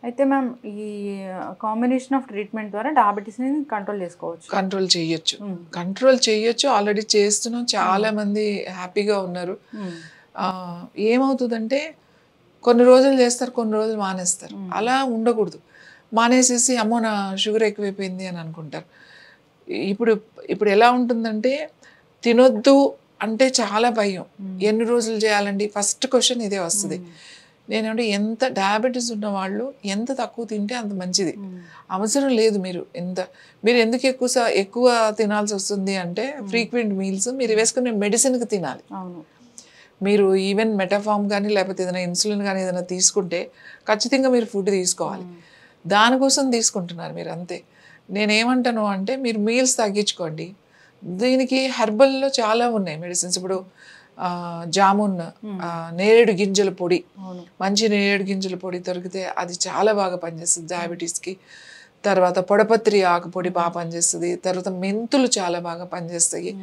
అయితే మ్యామ్ ఈ combination of treatment ద్వారా డయాబెటీస్ని కంట్రోల్ చేసుకోవచ్చు. కంట్రోల్ చేయొచ్చు. ఆల్రెడీ చేస్తున్నాం. చాలా మంది హ్యాపీగా ఉన్నారు. ఏమవుతుందంటే కొన్ని రోజులు చేస్తారు, కొన్ని రోజులు మానేస్తారు. అలా ఉండకూడదు. మానేసేసి అమ్మో నా షుగర్ ఎక్కువైపోయింది అని అనుకుంటారు. ఇప్పుడు ఇప్పుడు ఎలా ఉంటుందంటే తినొద్దు అంటే చాలా భయం. ఎన్ని రోజులు చేయాలండి? ఫస్ట్ క్వశ్చన్ ఇదే వస్తుంది. నేనంటే ఎంత డయాబెటీస్ ఉన్న వాళ్ళు ఎంత తక్కువ తింటే అంత మంచిది. అవసరం లేదు మీరు ఎందుకు ఎక్కువ తినాల్సి వస్తుంది అంటే ఫ్రీక్వెంట్ మీల్స్ మీరు వేసుకునే మెడిసిన్కి తినాలి. మీరు ఈవెన్ మెటాఫామ్ కానీ లేకపోతే ఏదైనా ఇన్సులిన్ కానీ ఏదైనా తీసుకుంటే ఖచ్చితంగా మీరు ఫుడ్ తీసుకోవాలి. దానికోసం తీసుకుంటున్నారు మీరు అంతే. నేనేమంటాను అంటే మీరు మీల్స్ తగ్గించుకోండి. దీనికి హెర్బల్లో చాలా ఉన్నాయి మెడిసిన్స్. ఇప్పుడు జామున్, నేరేడు గింజల పొడి, మంచి నేరేడు గింజల పొడి దొరికితే అది చాలా బాగా పనిచేస్తుంది డయాబెటీస్కి. తర్వాత పొడపత్రి ఆకు పొడి బాగా పనిచేస్తుంది. తర్వాత మెంతులు చాలా బాగా పనిచేస్తాయి.